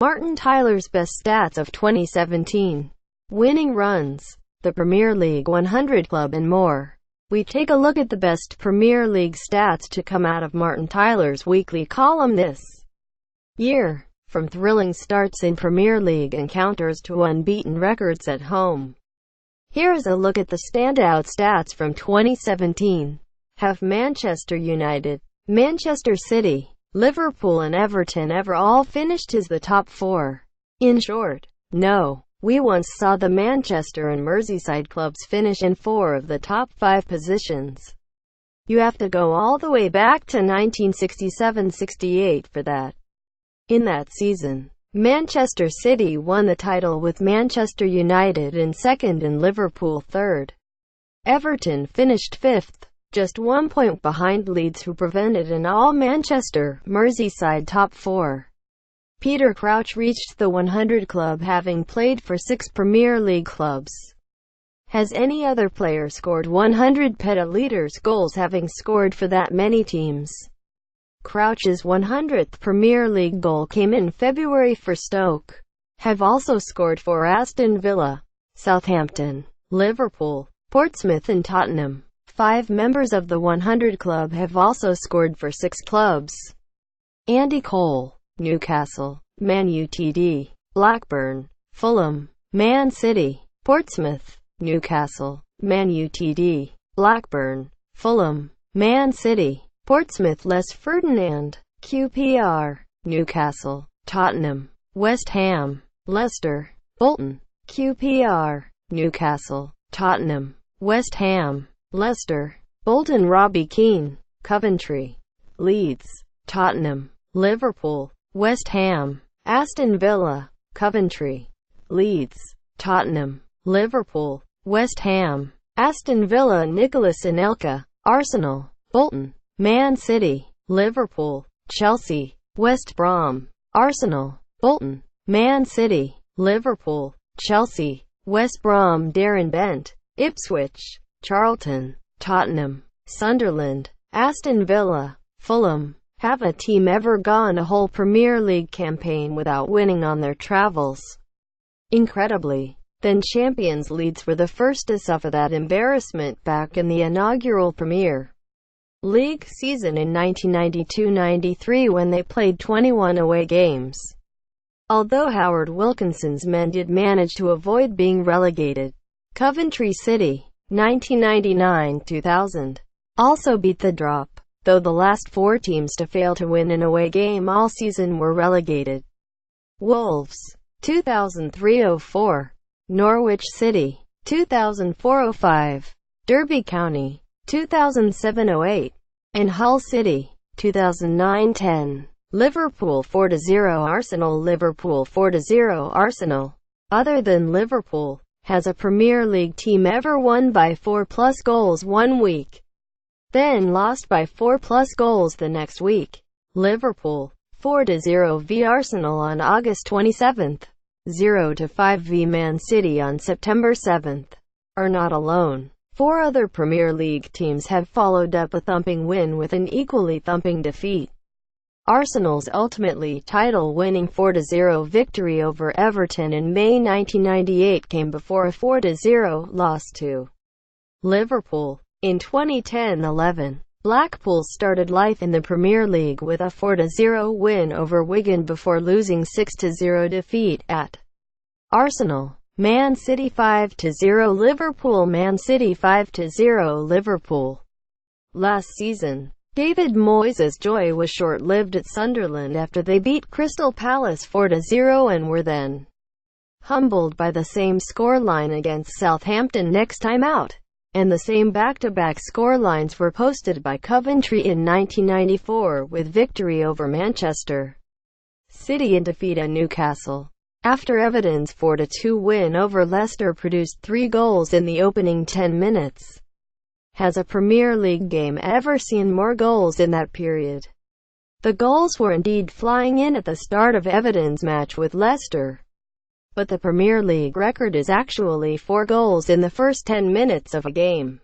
Martin Tyler's best stats of 2017. Winning runs, the Premier League 100 Club and more. We take a look at the best Premier League stats to come out of Martin Tyler's weekly column this year, from thrilling starts in Premier League encounters to unbeaten records at home. Here is a look at the standout stats from 2017. Have Manchester United, Manchester City, Liverpool and Everton ever all finished as the top four? In short, no. We once saw the Manchester and Merseyside clubs finish in 4 of the top 5 positions. You have to go all the way back to 1967-68 for that. In that season, Manchester City won the title with Manchester United in second and Liverpool third. Everton finished 5th. Just 1 point behind Leeds, who prevented an all-Manchester, Merseyside top 4. Peter Crouch reached the 100 club having played for 6 Premier League clubs. Has any other player scored 100 petalitres goals having scored for that many teams? Crouch's 100th Premier League goal came in February for Stoke. Have also scored for Aston Villa, Southampton, Liverpool, Portsmouth and Tottenham. 5 members of the 100 Club have also scored for 6 clubs. Andy Cole, Newcastle, Man Utd, Blackburn, Fulham, Man City, Portsmouth, Newcastle, Man Utd, Blackburn, Fulham, Man City, Portsmouth. Les Ferdinand, QPR, Newcastle, Tottenham, West Ham, Leicester, Bolton, QPR, Newcastle, Tottenham, West Ham, Leicester, Bolton. Robbie Keane, Coventry, Leeds, Tottenham, Liverpool, West Ham, Aston Villa, Coventry, Leeds, Tottenham, Liverpool, West Ham, Aston Villa. Nicholas Anelka, Arsenal, Bolton, Man City, Liverpool, Chelsea, West Brom, Arsenal, Bolton, Man City, Liverpool, Chelsea, West Brom. Darren Bent, Ipswich, Charlton, Tottenham, Sunderland, Aston Villa, Fulham. Have a team ever gone a whole Premier League campaign without winning on their travels? Incredibly, then champions Leeds were the first to suffer that embarrassment back in the inaugural Premier League season in 1992-93 when they played 21 away games. Although Howard Wilkinson's men did manage to avoid being relegated, Coventry City, 1999-2000, also beat the drop, though the last 4 teams to fail to win an away game all season were relegated. Wolves, 2003-04, Norwich City, 2004-05, Derby County, 2007-08, and Hull City, 2009-10. Liverpool 4-0 Arsenal. Liverpool 4-0 Arsenal. Other than Liverpool, has a Premier League team ever won by 4+ goals one week, then lost by 4+ goals the next week? Liverpool, 4-0 v Arsenal on August 27, 0-5 v Man City on September 7, are not alone. 4 other Premier League teams have followed up a thumping win with an equally thumping defeat. Arsenal's ultimately title-winning 4-0 victory over Everton in May 1998 came before a 4-0 loss to Liverpool. In 2010-11, Blackpool started life in the Premier League with a 4-0 win over Wigan before losing 6-0 defeat at Arsenal. Man City 5-0 Liverpool. Man City 5-0 Liverpool. Last season, David Moyes' joy was short-lived at Sunderland after they beat Crystal Palace 4-0 and were then humbled by the same scoreline against Southampton next time out. And the same back-to-back scorelines were posted by Coventry in 1994 with victory over Manchester City and defeat at Newcastle. After Everton's 4-2 win over Leicester produced 3 goals in the opening 10 minutes. Has a Premier League game ever seen more goals in that period? The goals were indeed flying in at the start of Everton's match with Leicester, but the Premier League record is actually 4 goals in the first 10 minutes of a game,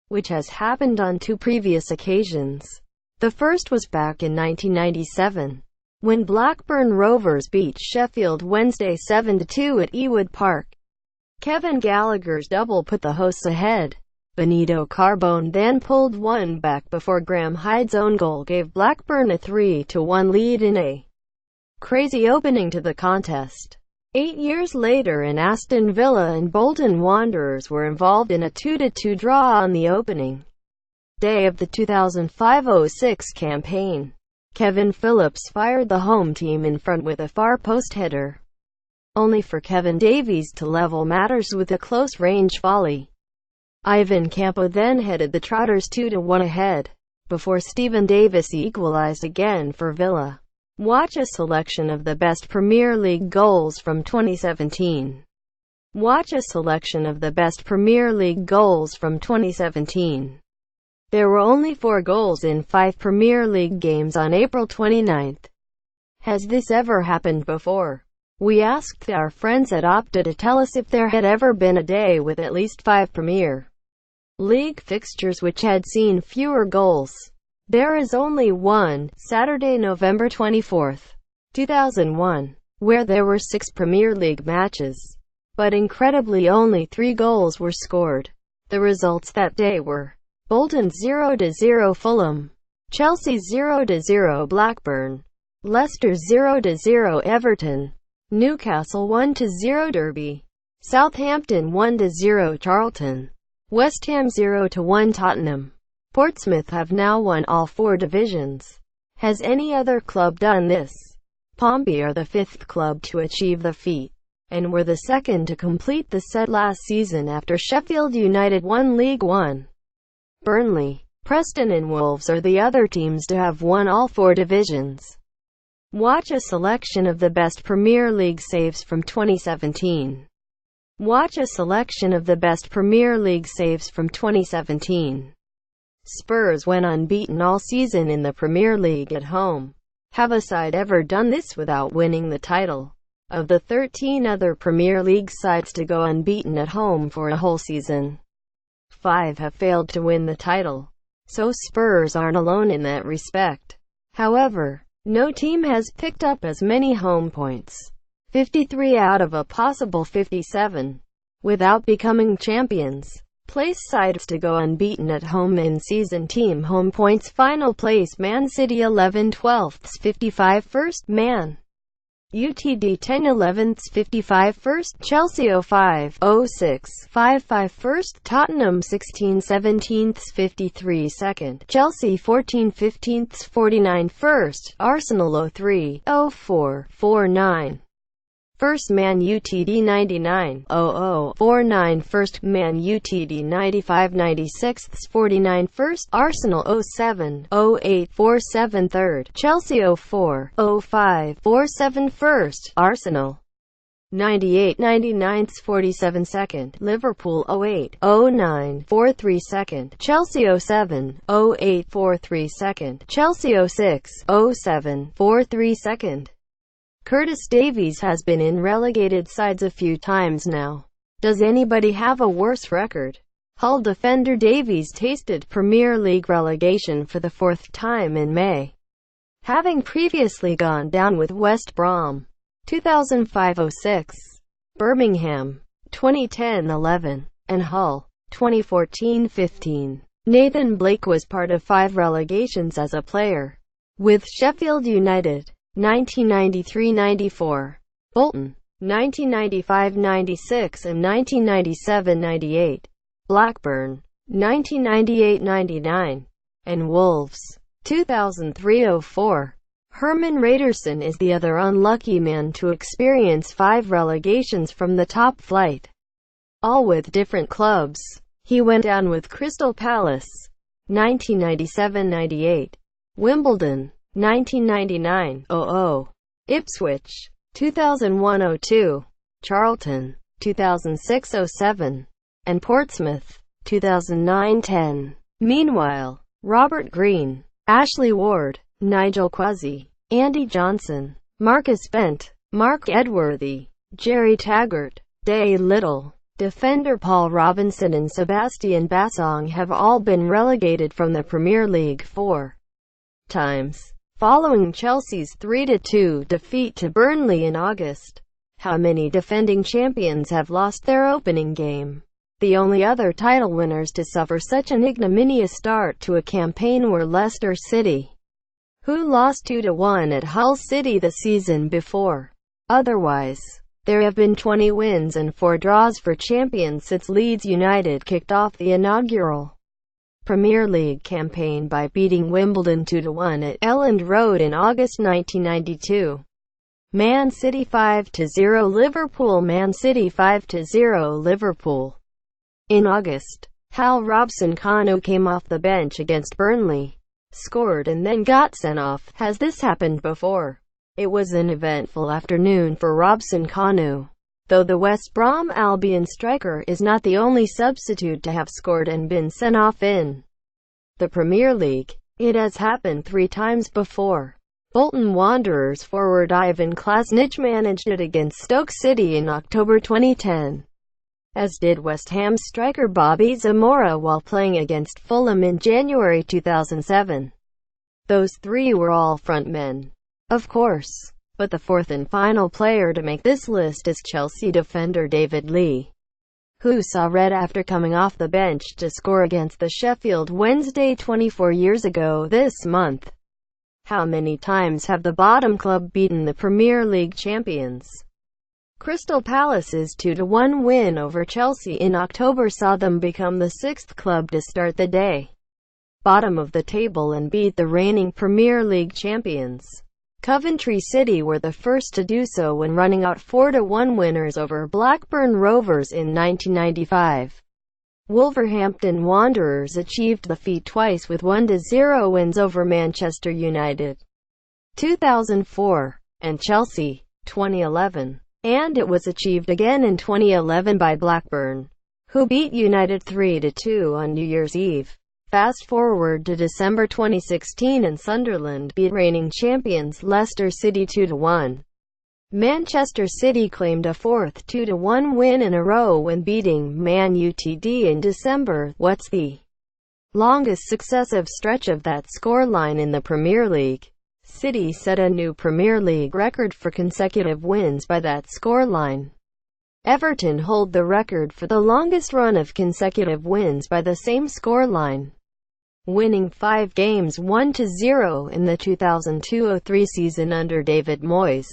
which has happened on 2 previous occasions. The first was back in 1997, when Blackburn Rovers beat Sheffield Wednesday 7-2 at Ewood Park. Kevin Gallagher's double put the hosts ahead. Benito Carbone then pulled one back before Graham Hyde's own goal gave Blackburn a 3-1 lead in a crazy opening to the contest. 8 years later, Aston Villa and Bolton Wanderers were involved in a 2-2 draw on the opening day of the 2005-06 campaign. Kevin Phillips fired the home team in front with a far post header, only for Kevin Davies to level matters with a close-range volley. Ivan Campo then headed the Trotters 2-1 ahead, before Stephen Davis equalised again for Villa. Watch a selection of the best Premier League goals from 2017. Watch a selection of the best Premier League goals from 2017. There were only 4 goals in 5 Premier League games on April 29. Has this ever happened before? We asked our friends at Opta to tell us if there had ever been a day with at least 5 Premier League fixtures which had seen fewer goals. There is only one, Saturday, November 24, 2001, where there were 6 Premier League matches. But incredibly only 3 goals were scored. The results that day were: Bolton 0-0 Fulham, Chelsea 0-0 Blackburn, Leicester 0-0 Everton, Newcastle 1-0 Derby, Southampton 1-0 Charlton, West Ham 0-1 Tottenham. Portsmouth have now won all 4 divisions. Has any other club done this? Pompey are the 5th club to achieve the feat, and were the 2nd to complete the set last season after Sheffield United won League One. Burnley, Preston and Wolves are the other teams to have won all 4 divisions. Watch a selection of the best Premier League saves from 2017. Watch a selection of the best Premier League saves from 2017. Spurs went unbeaten all season in the Premier League at home. Have a side ever done this without winning the title? Of the 13 other Premier League sides to go unbeaten at home for a whole season, 5 have failed to win the title. So Spurs aren't alone in that respect. However, no team has picked up as many home points, 53 out of a possible 57, without becoming champions. Place sides to go unbeaten at home in season. Team home points: final place Man City 11 12ths 55 1st, Man UTD 10 11ths 55 1st, Chelsea 05 06 55 1st, Tottenham 16 17ths 53 2nd, Chelsea 14 15ths 49 1st, Arsenal 03 04 49 1st, Man UTD 99 00 49 1st, Man UTD 95 96 49 1st, Arsenal 07 08 47 3rd, Chelsea 04 05 47 1st, Arsenal 98 99 47 2nd, Liverpool 08 09 43 2nd, Chelsea 07 08 43 2nd, Chelsea 06 07 43 2nd. Curtis Davies has been in relegated sides a few times now. Does anybody have a worse record? Hull defender Davies tasted Premier League relegation for the 4th time in May, having previously gone down with West Brom 2005-06, Birmingham 2010-11, and Hull 2014-15. Nathan Blake was part of 5 relegations as a player, with Sheffield United 1993-94, Bolton 1995-96 and 1997-98, Blackburn 1998-99, and Wolves 2003-04. Herman Raderson is the other unlucky man to experience 5 relegations from the top flight, all with different clubs. He went down with Crystal Palace 1997-98, Wimbledon 1999-00, Ipswich 2001-02, Charlton 2006-07, and Portsmouth 2009-10. Meanwhile, Robert Green, Ashley Ward, Nigel Quasi, Andy Johnson, Marcus Bent, Mark Edworthy, Jerry Taggart, Day Little, defender Paul Robinson and Sebastian Bassong have all been relegated from the Premier League 4. times, following Chelsea's 3-2 defeat to Burnley in August. How many defending champions have lost their opening game? The only other title winners to suffer such an ignominious start to a campaign were Leicester City, who lost 2-1 at Hull City the season before. Otherwise, there have been 20 wins and 4 draws for champions since Leeds United kicked off the inaugural Premier League campaign by beating Wimbledon 2-1 at Elland Road in August 1992. Man City 5-0 Liverpool. Man City 5-0 Liverpool. In August, Robson-Kanu came off the bench against Burnley, scored and then got sent off. Has this happened before? It was an eventful afternoon for Robson-Kanu, though the West Brom Albion striker is not the only substitute to have scored and been sent off in the Premier League. It has happened 3 times before. Bolton Wanderers forward Ivan Klasnic managed it against Stoke City in October 2010. As did West Ham striker Bobby Zamora while playing against Fulham in January 2007. Those 3 were all front men, of course, but the 4th and final player to make this list is Chelsea defender David Lee, who saw red after coming off the bench to score against the Sheffield Wednesday 24 years ago this month. How many times have the bottom club beaten the Premier League champions? Crystal Palace's 2-1 win over Chelsea in October saw them become the 6th club to start the day bottom of the table and beat the reigning Premier League champions. Coventry City were the first to do so when running out 4-1 winners over Blackburn Rovers in 1995. Wolverhampton Wanderers achieved the feat twice with 1-0 wins over Manchester United 2004 and Chelsea 2011. And it was achieved again in 2011 by Blackburn, who beat United 3-2 on New Year's Eve. Fast forward to December 2016 and Sunderland beat reigning champions Leicester City 2-1. Manchester City claimed a 4th 2-1 win in a row when beating Man Utd in December. What's the longest successive stretch of that scoreline in the Premier League? City set a new Premier League record for consecutive wins by that scoreline. Everton hold the record for the longest run of consecutive wins by the same scoreline, winning 5 games 1-0 in the 2002-03 season under David Moyes.